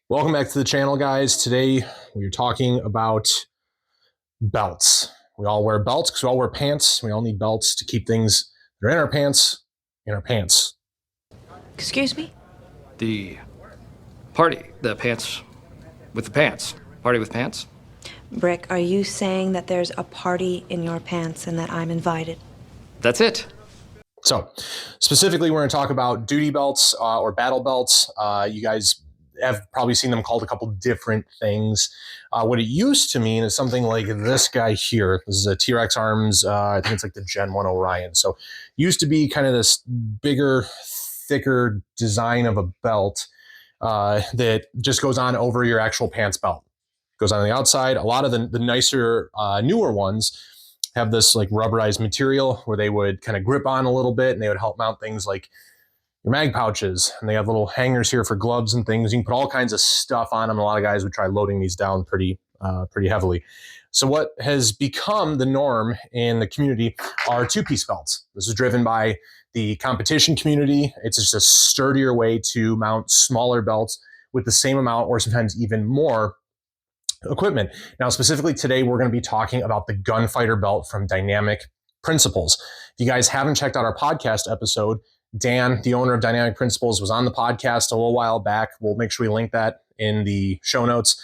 Welcome back to the channel, guys. Today we're talking about belts. We all wear belts because we all wear pants. We all need belts to keep things that are in our pants in our pants. Excuse me? The party, the pants with the pants. Party with pants? Brick, are you saying that there's a party in your pants and that I'm invited? That's it. So, specifically, we're going to talk about duty belts or battle belts. You guys have probably seen them called a couple different things. What it used to mean is something like this guy here. This is a T-Rex Arms. I think it's like the Gen 1 Orion. So, used to be kind of this bigger, thicker design of a belt that just goes on over your actual pants belt. Goes on the outside. A lot of the nicer, newer ones have this like rubberized material where they would kind of grip on a little bit, and they would help mount things like your mag pouches. And they have little hangers here for gloves and things. You can put all kinds of stuff on them. A lot of guys would try loading these down pretty heavily. So what has become the norm in the community are two-piece belts. This is driven by the competition community. It's just a sturdier way to mount smaller belts with the same amount or sometimes even more equipment. Now, specifically today, we're going to be talking about the Gunfighter Belt from Dynamic Principles. If you guys haven't checked out our podcast episode, Dan, the owner of Dynamic Principles, was on the podcast a little while back. We'll make sure we link that in the show notes.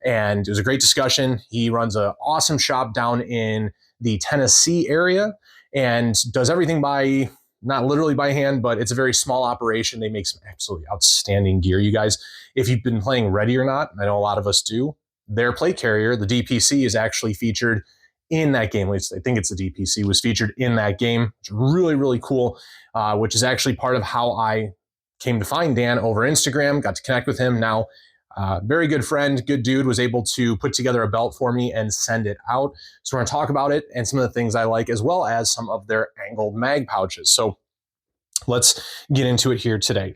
And it was a great discussion. He runs an awesome shop down in the Tennessee area and does everything by, not literally by hand, but it's a very small operation. They make some absolutely outstanding gear. You guys, if you've been playing Ready or Not, I know a lot of us do, their plate carrier, the DPC, is actually featured in that game. At least I think it's the DPC was featured in that game. It's really, really cool, which is actually part of how I came to find Dan over Instagram, got to connect with him. Now, very good friend, good dude, was able to put together a belt for me and send it out. So we're going to talk about it and some of the things I like, as well as some of their angled mag pouches. So let's get into it here today.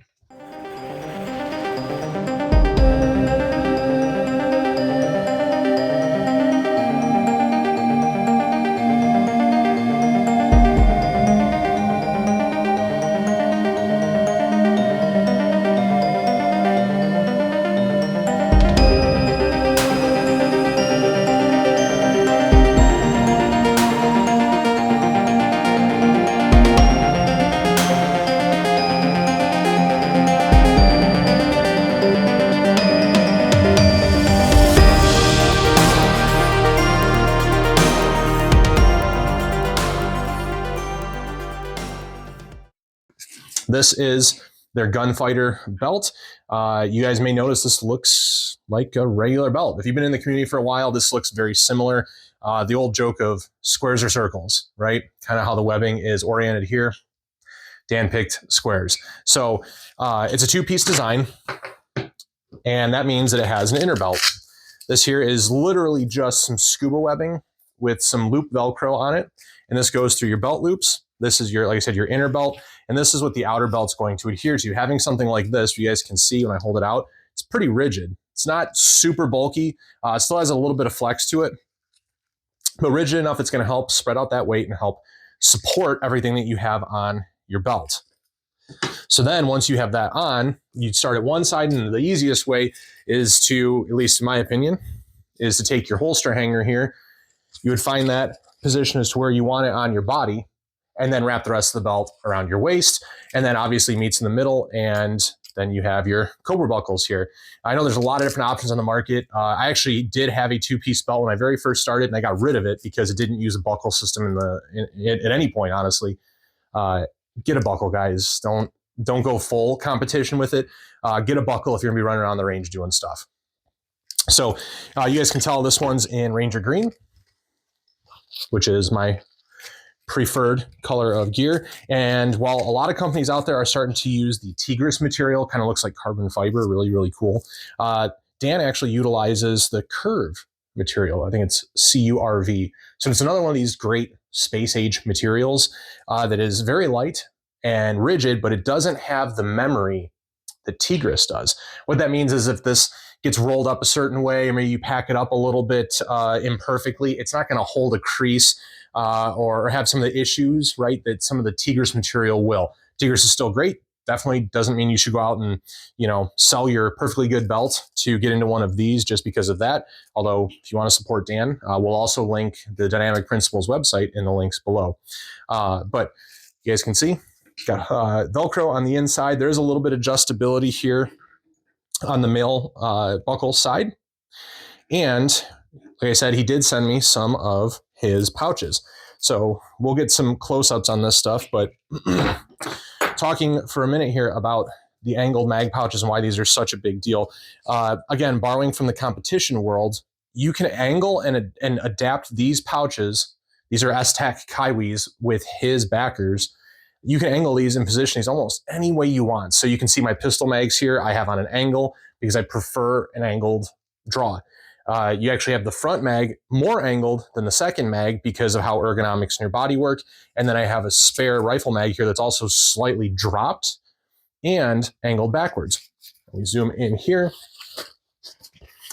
This is their Gunfighter belt. You guys may notice this looks like a regular belt. If you've been in the community for a while, this looks very similar. The old joke of squares or circles, right? Kind of how the webbing is oriented here. Dan picked squares. So it's a two-piece design, and that means that it has an inner belt. This here is literally just some scuba webbing with some loop Velcro on it, and this goes through your belt loops. This is your, like I said, your inner belt, and this is what the outer belt's going to adhere to. Having something like this, you guys can see when I hold it out, it's pretty rigid. It's not super bulky. It still has a little bit of flex to it, but rigid enough it's going to help spread out that weight and help support everything that you have on your belt. So then once you have that on, you start at one side, and the easiest way is to, at least in my opinion, is to take your holster hanger here. You would find that position as to where you want it on your body, and then wrap the rest of the belt around your waist, and then obviously meets in the middle, and then you have your Cobra buckles here. I know there's a lot of different options on the market. I actually did have a two-piece belt when I very first started, and I got rid of it because it didn't use a buckle system at any point, honestly. Get a buckle, guys. Don't go full competition with it. Get a buckle if you're going to be running around the range doing stuff. So you guys can tell this one's in Ranger Green, which is my preferred color of gear. And while a lot of companies out there are starting to use the Tigris material, kind of looks like carbon fiber, really, really cool. Dan actually utilizes the Curv material. I think it's CURV. So it's another one of these great space age materials that is very light and rigid, but it doesn't have the memory that Tigris does. What that means is if this gets rolled up a certain way, or maybe you pack it up a little bit imperfectly, it's not going to hold a crease or have some of the issues, right, that some of the Tigris material will. Tigris is still great. definitely doesn't mean you should go out and, sell your perfectly good belt to get into one of these just because of that. Although if you want to support Dan, we'll also link the Dynamic Principles website in the links below. But you guys can see, got Velcro on the inside. There's a little bit of adjustability here on the male buckle side. And like I said, he did send me some of his pouches. So we'll get some close-ups on this stuff, but talking for a minute here about the angled mag pouches and why these are such a big deal. Again, borrowing from the competition world, you can angle and adapt these pouches. These are S-Tac Kaiwis with his backers. You can angle these and position these almost any way you want. So you can see my pistol mags here I have on an angle because I prefer an angled draw. You actually have the front mag more angled than the second mag because of how ergonomics in your body work. And then I have a spare rifle mag here that's also slightly dropped and angled backwards. We zoom in here.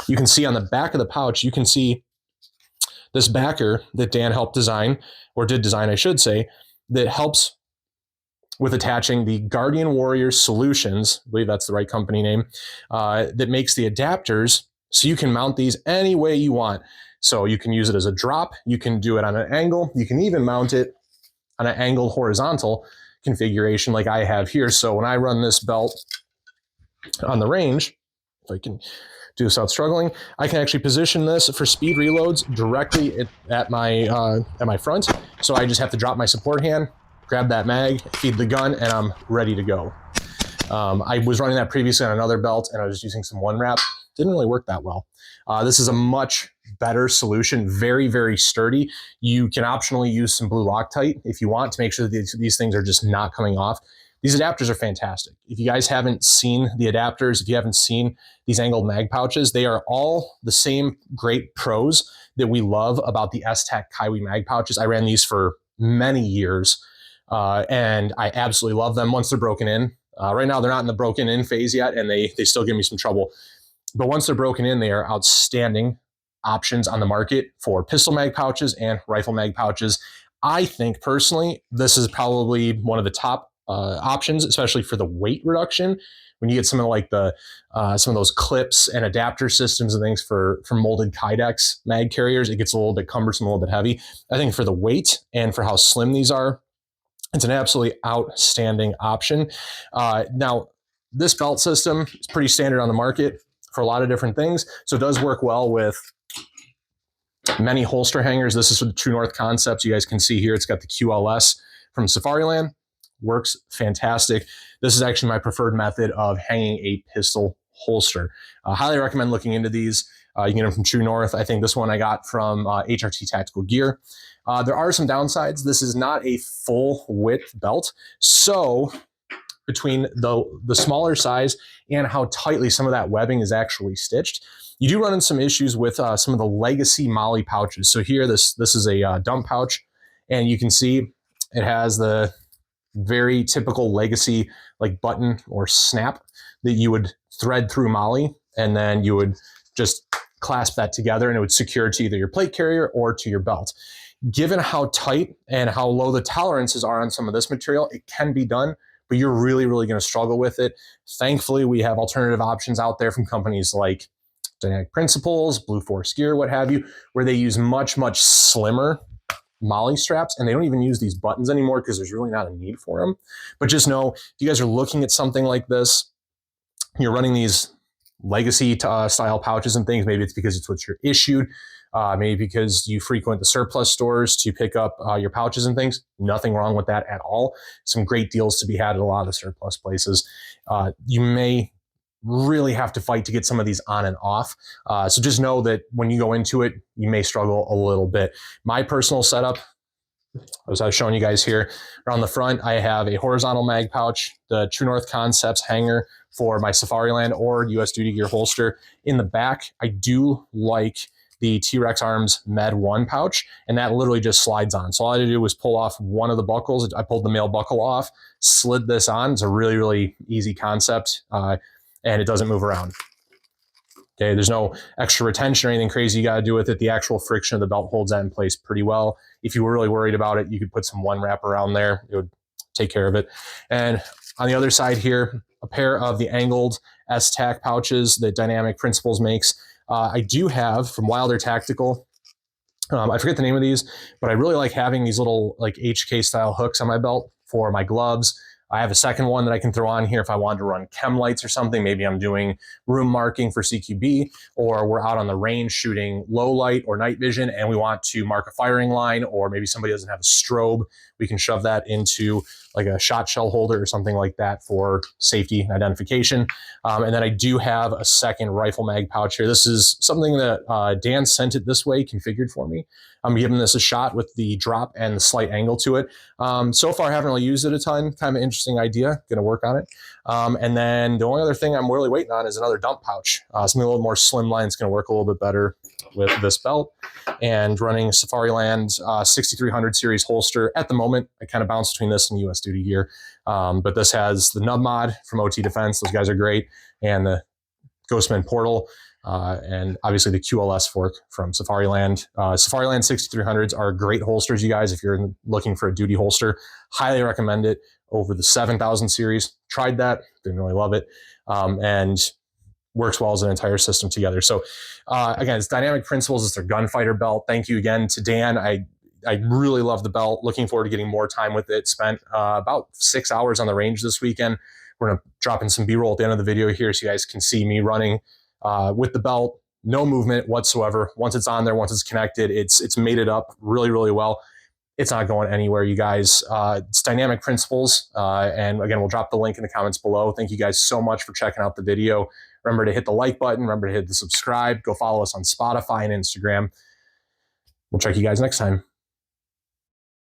You can see on the back of the pouch, you can see this backer that Dan helped design, or did design, I should say, that helps with attaching the Guardian Warrior Solutions, I believe that's the right company name, that makes the adapters so you can mount these any way you want. So you can use it as a drop, you can do it on an angle, you can even mount it on an angled horizontal configuration like I have here. So when I run this belt on the range, if I can do this without struggling, I can actually position this for speed reloads directly at my front. So I just have to drop my support hand, grab that mag, feed the gun, and I'm ready to go. I was running that previously on another belt, and I was using some one wrap. Didn't really work that well. This is a much better solution, very, very sturdy. You can optionally use some blue Loctite if you want to make sure that these things are just not coming off. These adapters are fantastic. If you guys haven't seen the adapters, if you haven't seen these angled mag pouches, they are all the same great pros that we love about the S-Tac Kaiwi mag pouches. I ran these for many years, and I absolutely love them once they're broken in. Right now, they're not in the broken in phase yet, and they still give me some trouble. But once they're broken in, they are outstanding options on the market for pistol mag pouches and rifle mag pouches. I think personally, this is probably one of the top options, especially for the weight reduction. When you get some of like some of those clips and adapter systems and things for molded Kydex mag carriers, it gets a little bit cumbersome, a little bit heavy. I think for the weight and for how slim these are, it's an absolutely outstanding option. Now, this belt system is pretty standard on the market for a lot of different things. So it does work well with many holster hangers. This is with True North Concepts. You guys can see here, it's got the QLS from Safariland. Works fantastic. This is actually my preferred method of hanging a pistol holster. Highly recommend looking into these. You can get them from True North. I think this one I got from HRT Tactical Gear. There are some downsides. This is not a full width belt. So between the smaller size and how tightly some of that webbing is actually stitched, you do run into some issues with some of the legacy Molly pouches. So here, this is a dump pouch, and you can see it has the very typical legacy like button or snap that you would thread through Molly, and then you would just clasp that together and it would secure to either your plate carrier or to your belt. Given how tight and how low the tolerances are on some of this material, it can be done, but you're really, really going to struggle with it. Thankfully, we have alternative options out there from companies like Dynamic Principles, Blue Force Gear, what have you, where they use much, much slimmer Molly straps, and they don't even use these buttons anymore because there's really not a need for them. But just know, if you guys are looking at something like this, you're running these legacy style pouches and things, maybe it's because it's what you're issued, maybe because you frequent the surplus stores to pick up your pouches and things. Nothing wrong with that at all. Some great deals to be had at a lot of the surplus places. You may really have to fight to get some of these on and off. So just know that when you go into it, you may struggle a little bit. My personal setup, as I was showing you guys here, around the front, I have a horizontal mag pouch, the True North Concepts hanger for my Safariland or US Duty Gear holster. In the back, I do like the T-Rex Arms Med 1 pouch, and that literally just slides on. So all I had to do was pull off one of the buckles. I pulled the male buckle off, slid this on. It's a really, really easy concept, and it doesn't move around. Okay, there's no extra retention or anything crazy you got to do with it. The actual friction of the belt holds that in place pretty well. If you were really worried about it, you could put some one wrap around there. It would take care of it. And On the other side here, a pair of the angled S-Tac pouches that Dynamic Principles makes. I do have from Wilder Tactical. I forget the name of these, but I really like having these little like HK style hooks on my belt for my gloves. I have a second one that I can throw on here if I wanted to run chem lights or something. Maybe I'm doing room marking for CQB, or we're out on the range shooting low light or night vision and we want to mark a firing line, or maybe somebody doesn't have a strobe. We can shove that into like a shot shell holder or something like that for safety and identification. And then I do have a second rifle mag pouch here. This is something that Dan sent it this way, configured for me. I'm giving this a shot with the drop and the slight angle to it. So far, I haven't really used it a ton. Kind of an interesting idea. Going to work on it. And then the only other thing I'm really waiting on is another dump pouch. Something a little more slimline. It's going to work a little bit better with this belt. And running Safariland 6300 series holster. At the moment, I kind of bounce between this and US Duty gear. But this has the nub mod from OT Defense. Those guys are great. And the Ghostman Portal. And obviously the QLS fork from Safariland. Safariland 6300s are great holsters, you guys, if you're looking for a duty holster. Highly recommend it over the 7000 series. Tried that, didn't really love it, and works well as an entire system together. So again, it's Dynamic Principles. It's their Gunfighter Belt. Thank you again to Dan. I really love the belt. Looking forward to getting more time with it. Spent about 6 hours on the range this weekend. We're going to drop in some B-roll at the end of the video here so you guys can see me running with the belt, no movement whatsoever. Once it's on there, once it's connected, it's made it up really, really well. It's not going anywhere, you guys. It's Dynamic Principles. And again, we'll drop the link in the comments below. Thank you guys so much for checking out the video. Remember to hit the like button. Remember to hit the subscribe. Go follow us on Spotify and Instagram. We'll check you guys next time.